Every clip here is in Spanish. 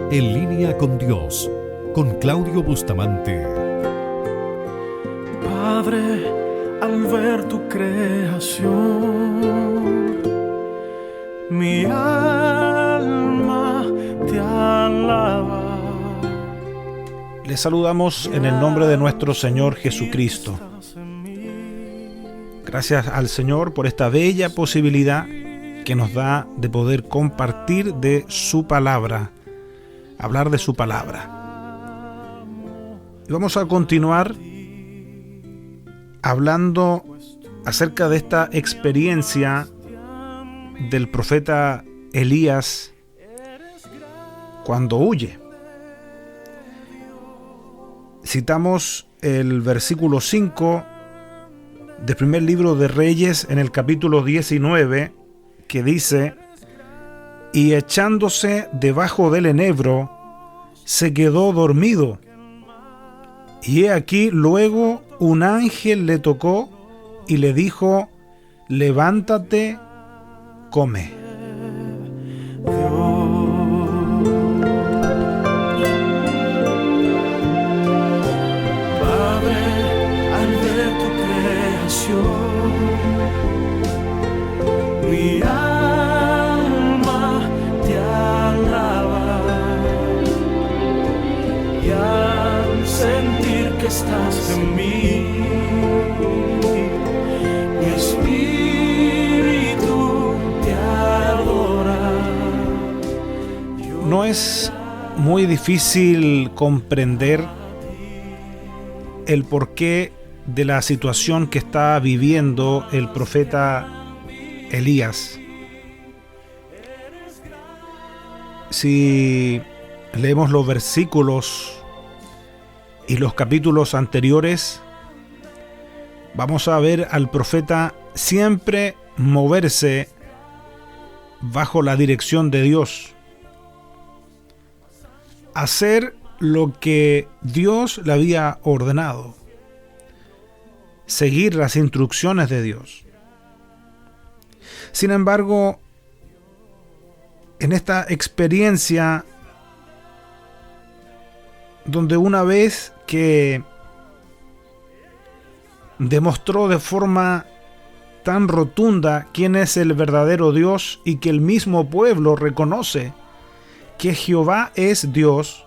En línea con Dios, con Claudio Bustamante. Padre, al ver tu creación, mi alma te alaba. Les saludamos en el nombre de nuestro Señor Jesucristo. Gracias al Señor por esta bella posibilidad que nos da de poder compartir de su palabra, hablar de su palabra. Y vamos a continuar hablando acerca de esta experiencia del profeta Elías cuando huye. Citamos el versículo 5 del primer libro de Reyes en el capítulo 19, que dice: y echándose debajo del enebro, se quedó dormido. Y he aquí luego un ángel le tocó y le dijo: levántate, come. Padre, al ver tu creación, mi alma te alaba, y al sentir que estás en mí, mi espíritu te adora. No es muy difícil comprender el porqué de la situación que está viviendo el profeta Elías. Si leemos los versículos y los capítulos anteriores, vamos a ver al profeta siempre moverse bajo la dirección de Dios, hacer lo que Dios le había ordenado, seguir las instrucciones de Dios. Sin embargo, en esta experiencia, donde una vez que demostró de forma tan rotunda quién es el verdadero Dios y que el mismo pueblo reconoce que Jehová es Dios,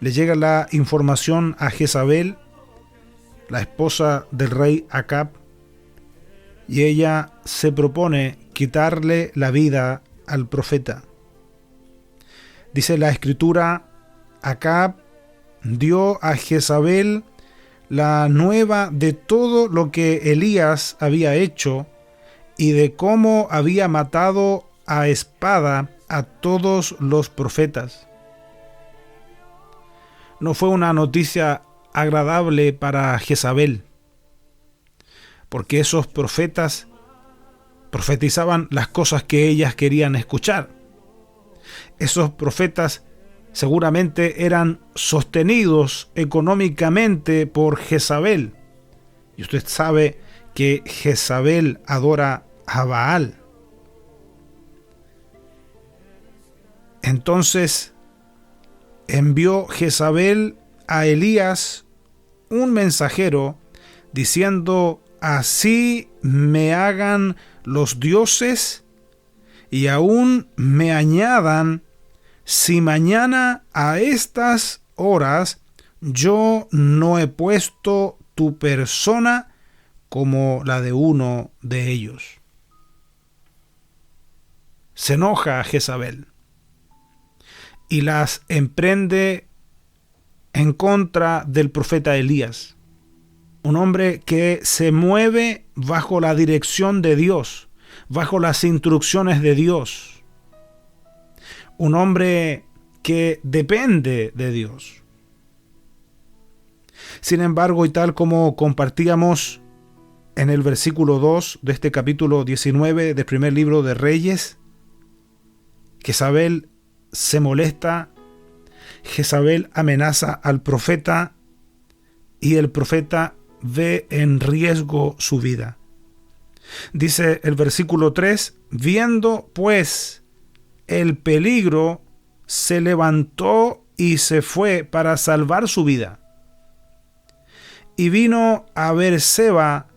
le llega la información a Jezabel, la esposa del rey Acab, y ella se propone quitarle la vida al profeta. Dice la escritura: Acab dio a Jezabel la nueva de todo lo que Elías había hecho y de cómo había matado a espada a todos los profetas. No fue una noticia agradable para Jezabel, porque esos profetas profetizaban las cosas que ellas querían escuchar. Esos profetas seguramente eran sostenidos económicamente por Jezabel. Y usted sabe que Jezabel adora a Baal. Entonces envió Jezabel a Elías un mensajero diciendo: así me hagan los dioses y aún me añadan, si mañana a estas horas yo no he puesto tu persona como la de uno de ellos. Se enoja a Jezabel y las emprende en contra del profeta Elías, un hombre que se mueve bajo la dirección de Dios, bajo las instrucciones de Dios, un hombre que depende de Dios. Sin embargo, y tal como compartíamos en el versículo 2 de este capítulo 19 del primer libro de Reyes, Jezabel se molesta, Jezabel amenaza al profeta y el profeta ve en riesgo su vida. Dice el versículo 3: viendo pues el peligro, se levantó y se fue para salvar su vida. Y vino a Beerseba,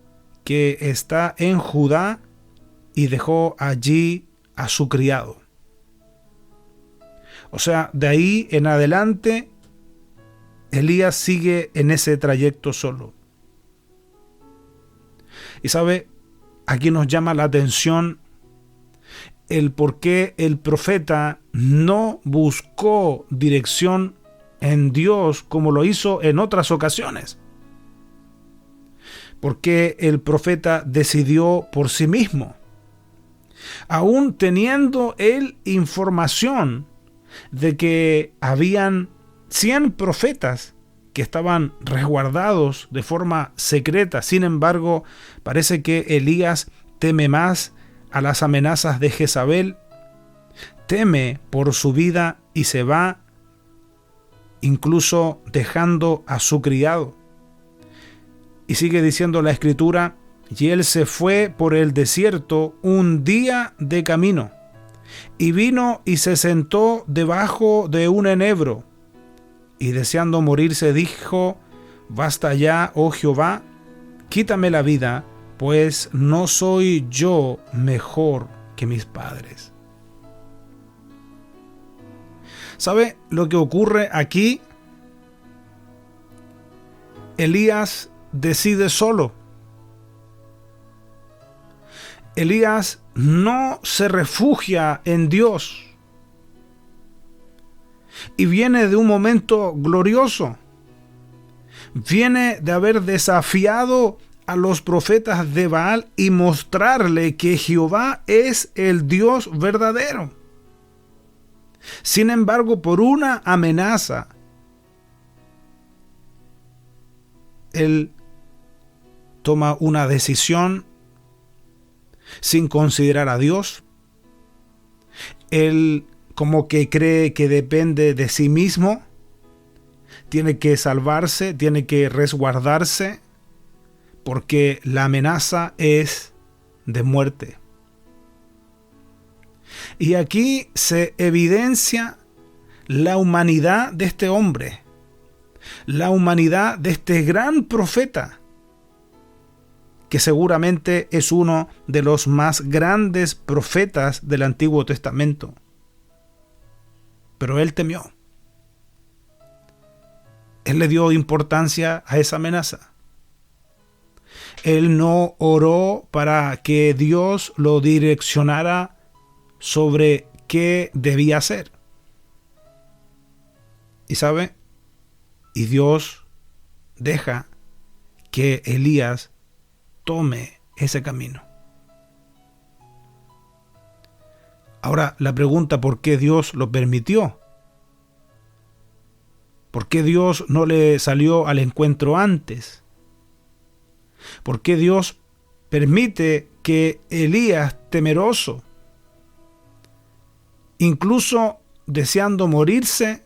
que está en Judá, y dejó allí a su criado. O sea, de ahí en adelante, Elías sigue en ese trayecto solo. Y sabe, aquí nos llama la atención el por qué el profeta no buscó dirección en Dios como lo hizo en otras ocasiones. Porque el profeta decidió por sí mismo. Aún teniendo él información de que habían 100 profetas que estaban resguardados de forma secreta. Sin embargo, parece que Elías teme más a las amenazas de Jezabel, teme por su vida y se va, incluso dejando a su criado. Y sigue diciendo la Escritura: y él se fue por el desierto un día de camino, y vino y se sentó debajo de un enebro, y deseando morirse dijo: basta ya, oh Jehová, quítame la vida, pues no soy yo mejor que mis padres. ¿Sabe lo que ocurre aquí? Elías decide solo. Elías no se refugia en Dios. Y viene de un momento glorioso. Viene de haber desafiado a los profetas de Baal y mostrarle que Jehová es el Dios verdadero. Sin embargo, por una amenaza, él toma una decisión sin considerar a Dios. Él como que cree que depende de sí mismo, tiene que salvarse, tiene que resguardarse, porque la amenaza es de muerte. Y aquí se evidencia la humanidad de este hombre, la humanidad de este gran profeta, que seguramente es uno de los más grandes profetas del Antiguo Testamento. Pero él temió. Él le dio importancia a esa amenaza. Él no oró para que Dios lo direccionara sobre qué debía hacer. Y sabe, y Dios deja que Elías tome ese camino. Ahora, la pregunta: ¿por qué Dios lo permitió? ¿Por qué Dios no le salió al encuentro antes? ¿Por qué Dios permite que Elías, temeroso, incluso deseando morirse,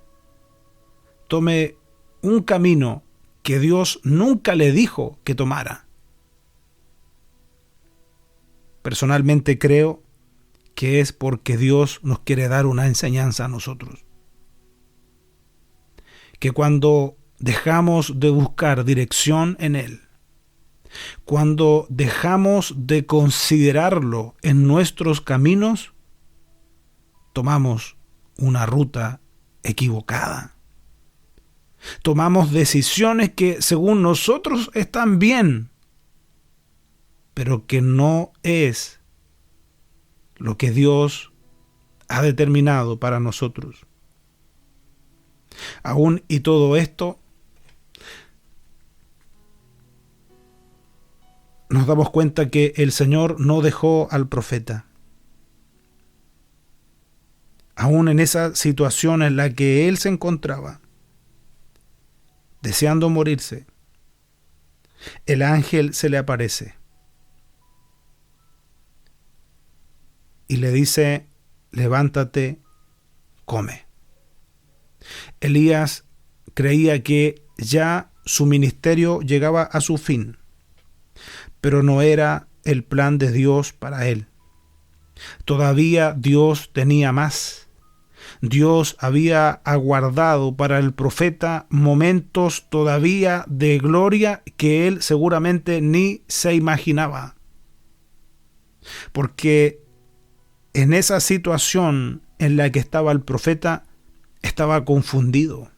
tome un camino que Dios nunca le dijo que tomara? Personalmente creo que es porque Dios nos quiere dar una enseñanza a nosotros. Que cuando dejamos de buscar dirección en Él, cuando dejamos de considerarlo en nuestros caminos, tomamos una ruta equivocada. Tomamos decisiones que según nosotros están bien, pero que no es lo que Dios ha determinado para nosotros. Aún y todo esto, nos damos cuenta que el Señor no dejó al profeta. Aún en esa situación en la que él se encontraba, deseando morirse, el ángel se le aparece y le dice: levántate, come. Elías creía que ya su ministerio llegaba a su fin, pero no era el plan de Dios para él. Todavía Dios tenía más. Dios había aguardado para el profeta momentos todavía de gloria que él seguramente ni se imaginaba. Porque en esa situación en la que estaba el profeta, estaba confundido.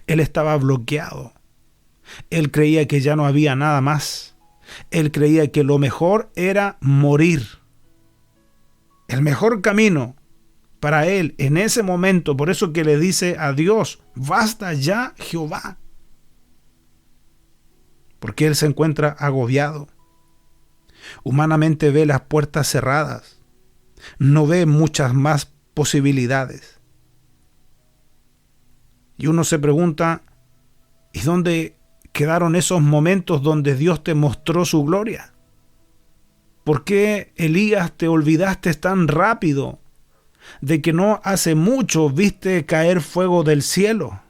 Él estaba bloqueado. Él creía que ya no había nada más. Él creía que lo mejor era morir. El mejor camino para él en ese momento, por eso que le dice a Dios, basta ya, Jehová. Porque él se encuentra agobiado. Humanamente ve las puertas cerradas. No ve muchas más posibilidades. Y uno se pregunta, ¿y dónde quedaron esos momentos donde Dios te mostró su gloria? ¿Por qué, Elías, te olvidaste tan rápido de que no hace mucho viste caer fuego del cielo?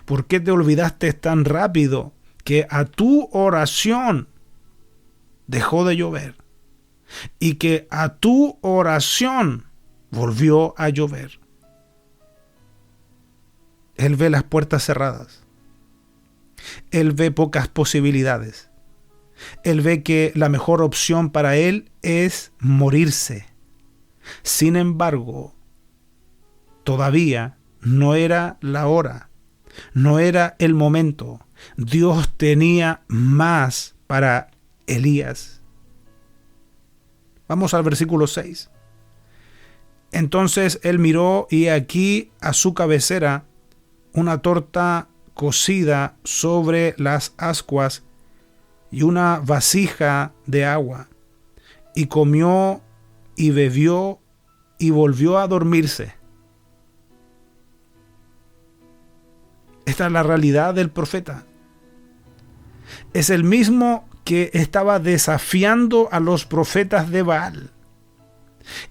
¿Por qué te olvidaste tan rápido que a tu oración dejó de llover y que a tu oración volvió a llover? Él ve las puertas cerradas. Él ve pocas posibilidades. Él ve que la mejor opción para él es morirse. Sin embargo, todavía no era la hora, no era el momento. Dios tenía más para Elías. Vamos al versículo 6. Entonces él miró y aquí a su cabecera una torta cocida sobre las ascuas y una vasija de agua, y comió y bebió y volvió a dormirse. Esta es la realidad del profeta. Es el mismo que estaba desafiando a los profetas de Baal.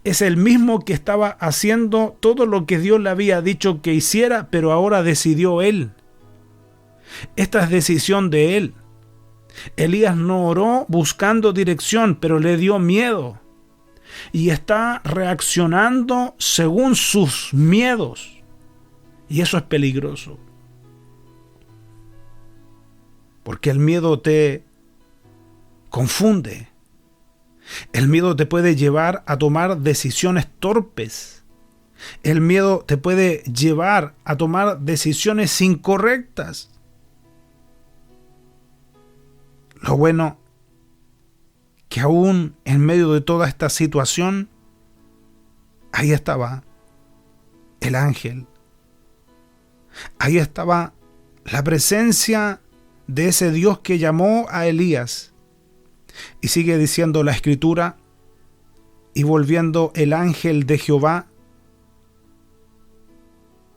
Es el mismo que estaba haciendo todo lo que Dios le había dicho que hiciera, pero ahora decidió él. Esta es decisión de él. Elías no oró buscando dirección, pero le dio miedo. Y está reaccionando según sus miedos. Y eso es peligroso. Porque el miedo te confunde. El miedo te puede llevar a tomar decisiones torpes. El miedo te puede llevar a tomar decisiones incorrectas. Lo bueno que aún en medio de toda esta situación, ahí estaba el ángel. Ahí estaba la presencia de ese Dios que llamó a Elías. Y sigue diciendo la Escritura, y volviendo el ángel de Jehová,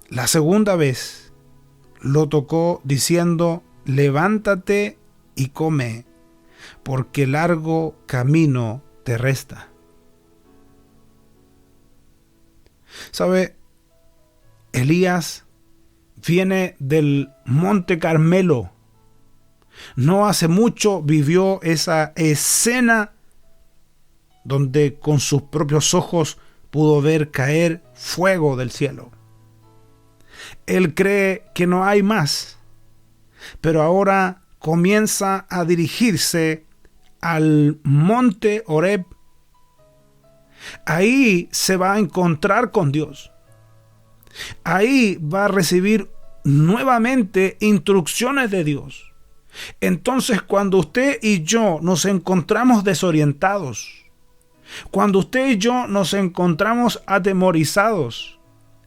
la segunda vez lo tocó diciendo, levántate y come, porque largo camino te resta. ¿Sabe? Elías viene del Monte Carmelo. No hace mucho vivió esa escena donde con sus propios ojos pudo ver caer fuego del cielo. Él cree que no hay más, pero ahora comienza a dirigirse al monte Horeb. Ahí se va a encontrar con Dios. Ahí va a recibir nuevamente instrucciones de Dios. Entonces, cuando usted y yo nos encontramos desorientados, cuando usted y yo nos encontramos atemorizados,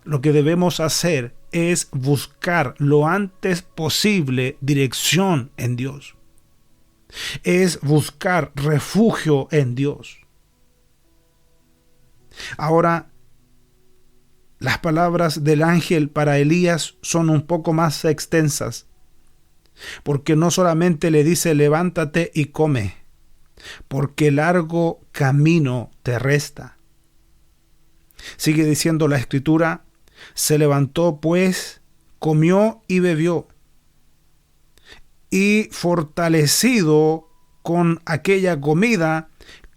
lo que debemos hacer es buscar lo antes posible dirección en Dios. Es buscar refugio en Dios. Ahora, las palabras del ángel para Elías son un poco más extensas, porque no solamente le dice levántate y come, porque largo camino te resta. Sigue diciendo la Escritura, se levantó pues, comió y bebió, y fortalecido con aquella comida,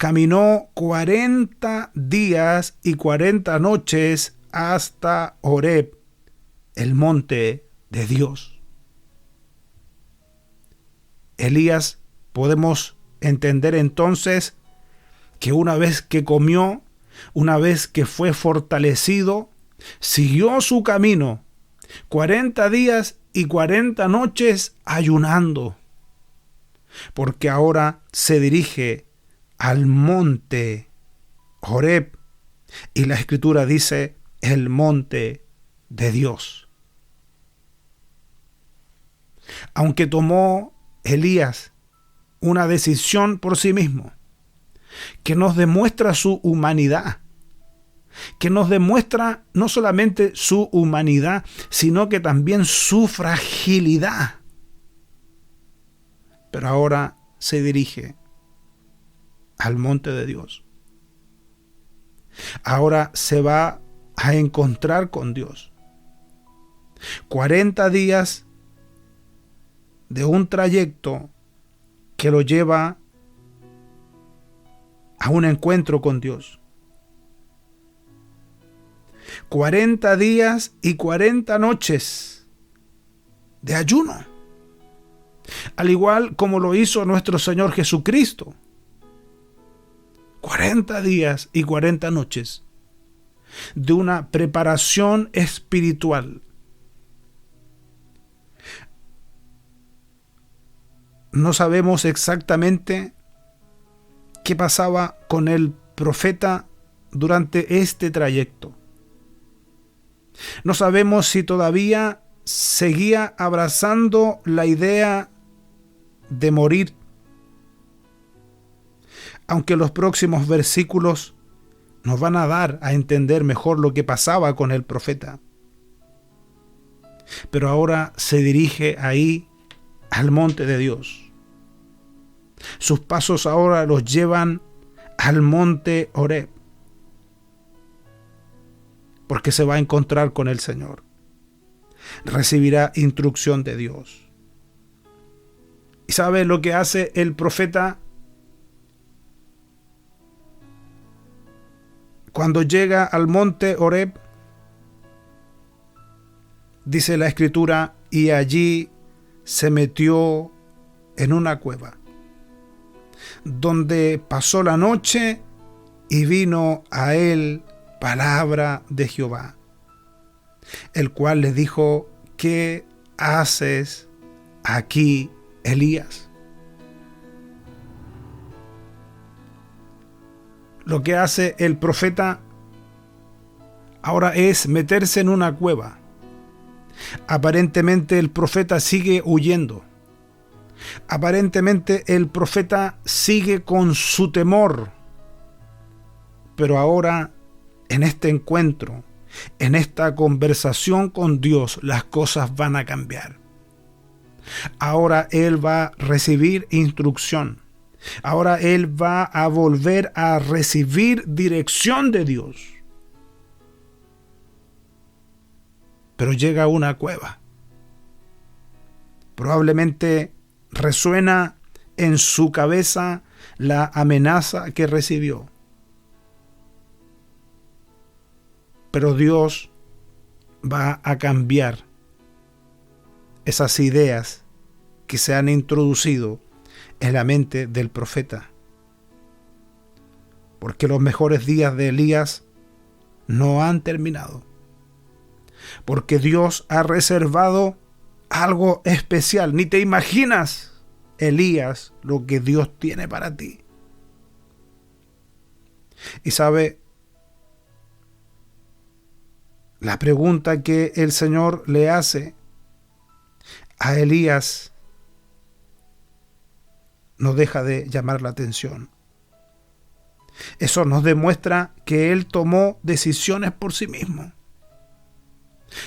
caminó 40 días y 40 noches hasta Horeb, el monte de Dios. Elías, podemos entender entonces que una vez que comió, una vez que fue fortalecido, siguió su camino 40 días y 40 noches ayunando, porque ahora se dirige al monte Horeb, y la Escritura dice el monte de Dios. Aunque tomó Elías una decisión por sí mismo, que nos demuestra su humanidad, que nos demuestra no solamente su humanidad, sino que también su fragilidad. Pero ahora se dirige al monte de Dios. Ahora se va a encontrar con Dios. 40 días de un trayecto que lo lleva a un encuentro con Dios. 40 días y 40 noches de ayuno, al igual como lo hizo nuestro Señor Jesucristo. 40 días y 40 noches de una preparación espiritual. No sabemos exactamente qué pasaba con el profeta durante este trayecto. No sabemos si todavía seguía abrazando la idea de morir, aunque los próximos versículos nos van a dar a entender mejor lo que pasaba con el profeta. Pero ahora se dirige ahí al monte de Dios. Sus pasos ahora los llevan al monte Horeb, porque se va a encontrar con el Señor. Recibirá instrucción de Dios. ¿Y sabe lo que hace el profeta? Cuando llega al monte Horeb, dice la Escritura, y allí se metió en una cueva, donde pasó la noche, y vino a él palabra de Jehová, el cual le dijo: ¿qué haces aquí, Elías? Lo que hace el profeta ahora es meterse en una cueva. Aparentemente el profeta sigue huyendo. Aparentemente el profeta sigue con su temor. Pero ahora, en este encuentro, en esta conversación con Dios, las cosas van a cambiar. Ahora él va a recibir instrucción. Ahora él va a volver a recibir dirección de Dios. Pero llega a una cueva. Probablemente resuena en su cabeza la amenaza que recibió. Pero Dios va a cambiar esas ideas que se han introducido en la mente del profeta. Porque los mejores días de Elías no han terminado. Porque Dios ha reservado algo especial. Ni te imaginas, Elías, lo que Dios tiene para ti. Y sabe, la pregunta que el Señor le hace a Elías no deja de llamar la atención. Eso nos demuestra que él tomó decisiones por sí mismo,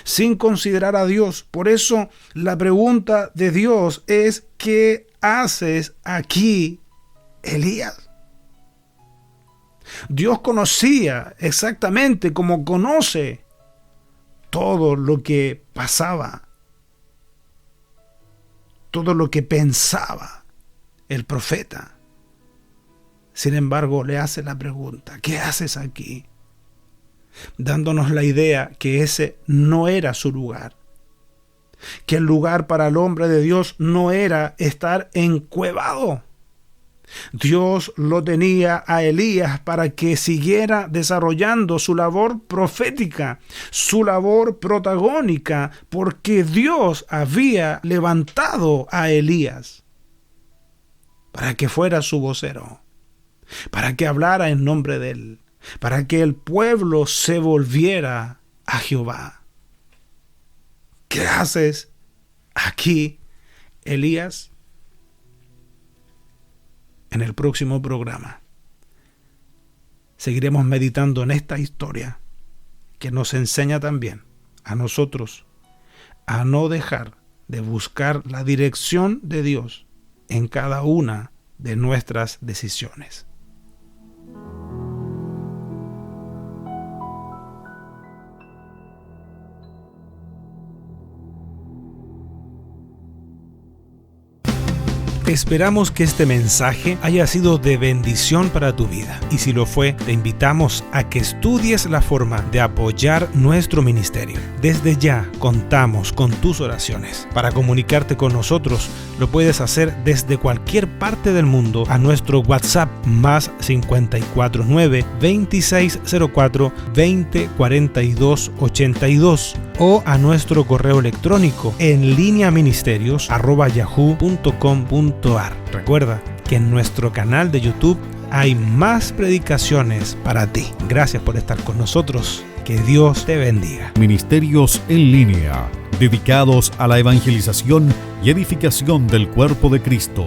sin considerar a Dios. Por eso la pregunta de Dios es: ¿qué haces aquí, Elías? Dios conocía exactamente como conoce todo lo que pasaba, todo lo que pensaba el profeta. Sin embargo, le hace la pregunta: ¿qué haces aquí? Dándonos la idea que ese no era su lugar. Que el lugar para el hombre de Dios no era estar encuevado. Dios lo tenía a Elías para que siguiera desarrollando su labor profética, su labor protagónica, porque Dios había levantado a Elías para que fuera su vocero, para que hablara en nombre de él, para que el pueblo se volviera a Jehová. ¿Qué haces aquí, Elías? En el próximo programa seguiremos meditando en esta historia que nos enseña también a nosotros a no dejar de buscar la dirección de Dios en cada una de nuestras decisiones. Esperamos que este mensaje haya sido de bendición para tu vida. Y si lo fue, te invitamos a que estudies la forma de apoyar nuestro ministerio. Desde ya contamos con tus oraciones. Para comunicarte con nosotros, lo puedes hacer desde cualquier parte del mundo a nuestro WhatsApp más 549-2604-2042-82 o a nuestro correo electrónico en lineaministerios@yahoo.com.ar. Recuerda que en nuestro canal de YouTube hay más predicaciones para ti. Gracias por estar con nosotros. Que Dios te bendiga. Ministerios en línea, dedicados a la evangelización y edificación del cuerpo de Cristo.